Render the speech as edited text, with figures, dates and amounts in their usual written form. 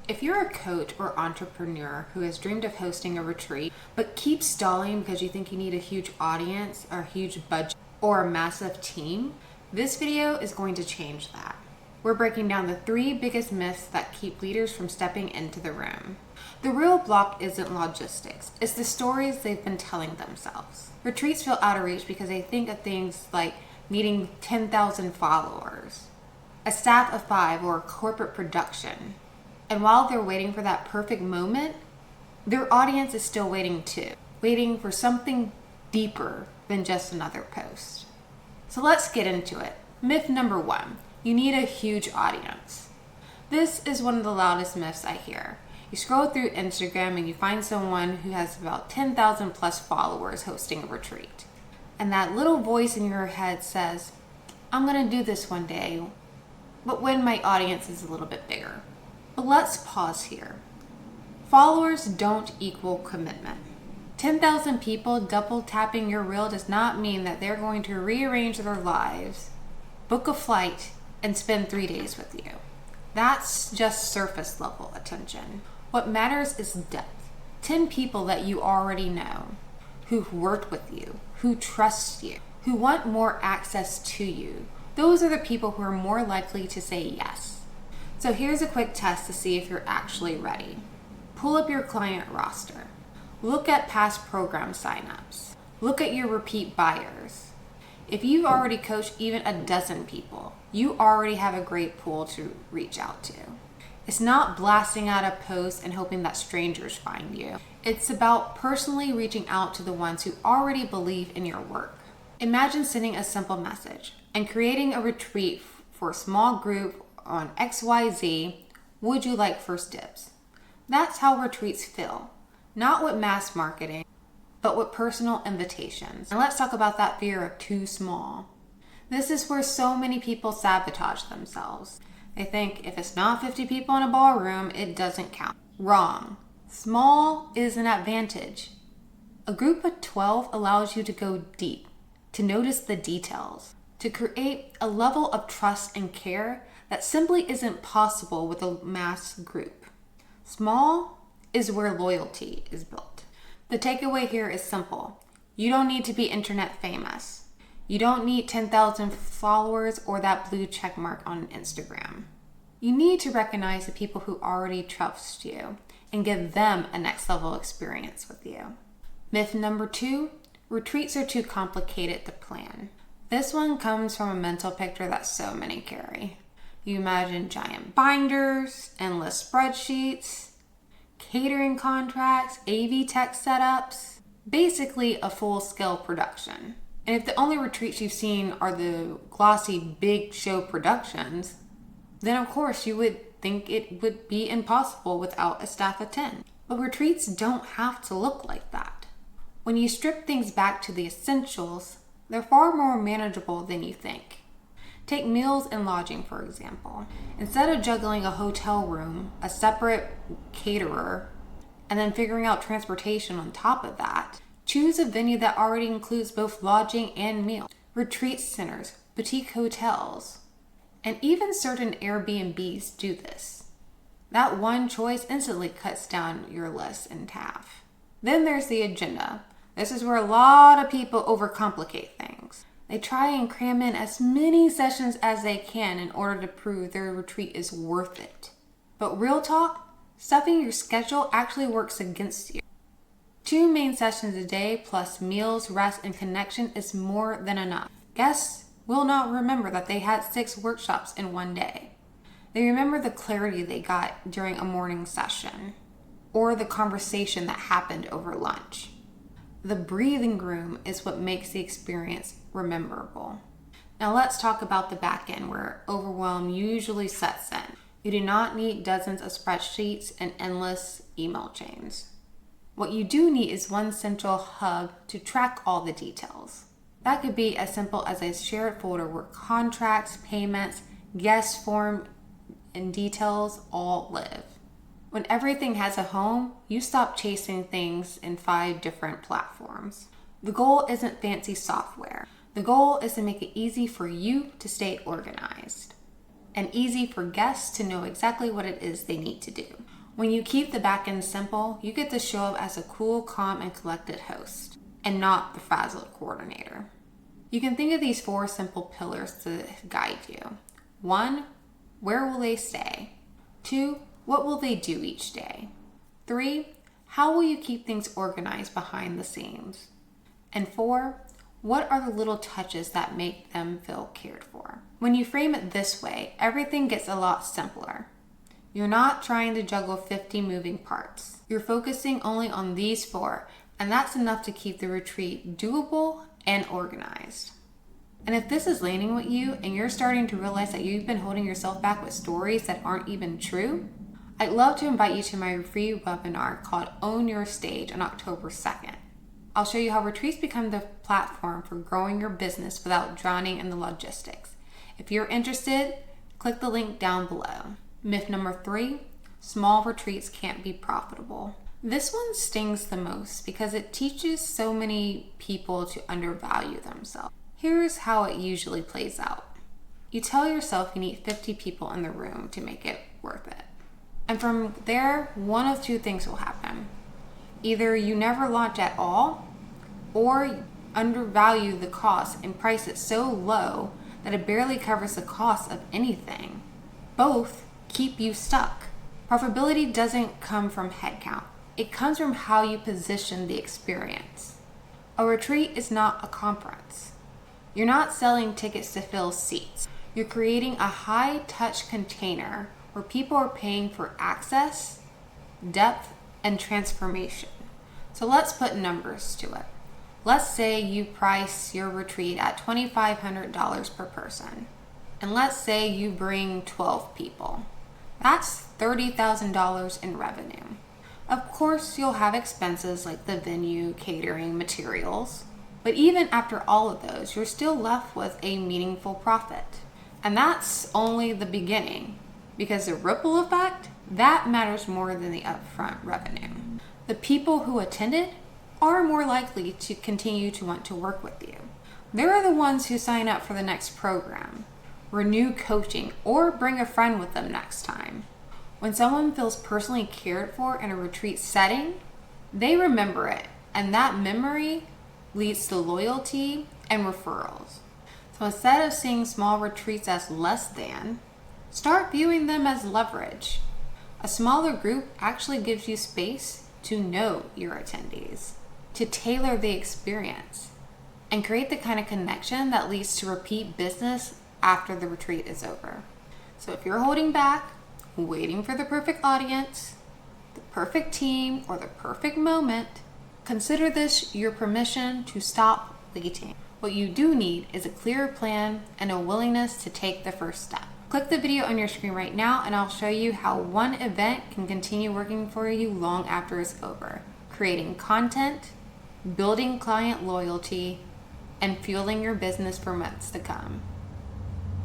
If you're a coach or entrepreneur who has dreamed of hosting a retreat, but keeps stalling because you think you need a huge audience or a huge budget or a massive team, this video is going to change that. We're breaking down the 3 biggest myths that keep leaders from stepping into the room. The real block isn't logistics, it's the stories they've been telling themselves. Retreats feel out of reach because they think of things like needing 10,000 followers, a staff of 5, or a corporate production. And while they're waiting for that perfect moment, their audience is still waiting too, waiting for something deeper than just another post. So let's get into it. Myth number 1, you need a huge audience. This is one of the loudest myths I hear. You scroll through Instagram and you find someone who has about 10,000 plus followers hosting a retreat. And that little voice in your head says, I'm gonna do this one day, but when my audience is a little bit bigger. But let's pause here. Followers don't equal commitment. 10,000 people double tapping your reel does not mean that they're going to rearrange their lives, book a flight, and spend 3 days with you. That's just surface level attention. What matters is depth. 10 people that you already know, who've worked with you, who trust you, who want more access to you. Those are the people who are more likely to say yes. So here's a quick test to see if you're actually ready. Pull up your client roster. Look at past program signups. Look at your repeat buyers. If you've already coached even a dozen people, you already have a great pool to reach out to. It's not blasting out a post and hoping that strangers find you. It's about personally reaching out to the ones who already believe in your work. Imagine sending a simple message and creating a retreat for a small group on XYZ, would you like first dibs? That's how retreats feel. Not with mass marketing, but with personal invitations. And let's talk about that fear of too small. This is where so many people sabotage themselves. They think if it's not 50 people in a ballroom, it doesn't count. Wrong. Small is an advantage. A group of 12 allows you to go deep, to notice the details, to create a level of trust and care that simply isn't possible with a mass group. Small is where loyalty is built. The takeaway here is simple. You don't need to be internet famous. You don't need 10,000 followers or that blue check mark on Instagram. You need to recognize the people who already trust you and give them a next level experience with you. Myth number 2, retreats are too complicated to plan. This one comes from a mental picture that so many carry. You imagine giant binders, endless spreadsheets, catering contracts, AV tech setups, basically a full-scale production. And if the only retreats you've seen are the glossy big show productions, then of course you would think it would be impossible without a staff of 10. But retreats don't have to look like that. When you strip things back to the essentials, they're far more manageable than you think. Take meals and lodging, for example. Instead of juggling a hotel room, a separate caterer, and then figuring out transportation on top of that, choose a venue that already includes both lodging and meals. Retreat centers, boutique hotels, and even certain Airbnbs do this. That one choice instantly cuts down your list in half. Then there's the agenda. This is where a lot of people overcomplicate things. They try and cram in as many sessions as they can in order to prove their retreat is worth it. But real talk, stuffing your schedule actually works against you. 2 main sessions a day plus meals, rest, and connection is more than enough. Guests will not remember that they had 6 workshops in one day. They remember the clarity they got during a morning session or the conversation that happened over lunch. The breathing room is what makes the experience rememberable. Now let's talk about the back end where overwhelm usually sets in. You do not need dozens of spreadsheets and endless email chains. What you do need is one central hub to track all the details. That could be as simple as a shared folder where contracts, payments, guest form, and details all live. When everything has a home, you stop chasing things in 5 different platforms. The goal isn't fancy software. The goal is to make it easy for you to stay organized and easy for guests to know exactly what it is they need to do. When you keep the back end simple, you get to show up as a cool, calm, and collected host, and not the frazzled coordinator. You can think of these 4 simple pillars to guide you. 1, where will they stay? 2, what will they do each day? 3, how will you keep things organized behind the scenes? And 4, what are the little touches that make them feel cared for? When you frame it this way, everything gets a lot simpler. You're not trying to juggle 50 moving parts. You're focusing only on these 4, and that's enough to keep the retreat doable and organized. And if this is landing with you and you're starting to realize that you've been holding yourself back with stories that aren't even true, I'd love to invite you to my free webinar called Own Your Stage on October 2nd. I'll show you how retreats become the platform for growing your business without drowning in the logistics. If you're interested, click the link down below. Myth number 3, small retreats can't be profitable. This one stings the most because it teaches so many people to undervalue themselves. Here's how it usually plays out. You tell yourself you need 50 people in the room to make it worth it. And from there, one of 2 things will happen. Either you never launch at all, or undervalue the cost and price it so low that it barely covers the cost of anything. Both keep you stuck. Profitability doesn't come from headcount. It comes from how you position the experience. A retreat is not a conference. You're not selling tickets to fill seats. You're creating a high-touch container where people are paying for access, depth, and transformation. So let's put numbers to it. Let's say you price your retreat at $2,500 per person. And let's say you bring 12 people. That's $30,000 in revenue. Of course, you'll have expenses like the venue, catering, materials. But even after all of those, you're still left with a meaningful profit. And that's only the beginning, because the ripple effect, that matters more than the upfront revenue. The people who attended are more likely to continue to want to work with you. They're the ones who sign up for the next program, renew coaching, or bring a friend with them next time. When someone feels personally cared for in a retreat setting, they remember it, and that memory leads to loyalty and referrals. So instead of seeing small retreats as less than, start viewing them as leverage. A smaller group actually gives you space to know your attendees, to tailor the experience, and create the kind of connection that leads to repeat business after the retreat is over. So if you're holding back, waiting for the perfect audience, the perfect team, or the perfect moment, consider this your permission to stop waiting. What you do need is a clear plan and a willingness to take the first step. Click the video on your screen right now and I'll show you how one event can continue working for you long after it's over. Creating content, building client loyalty, and fueling your business for months to come.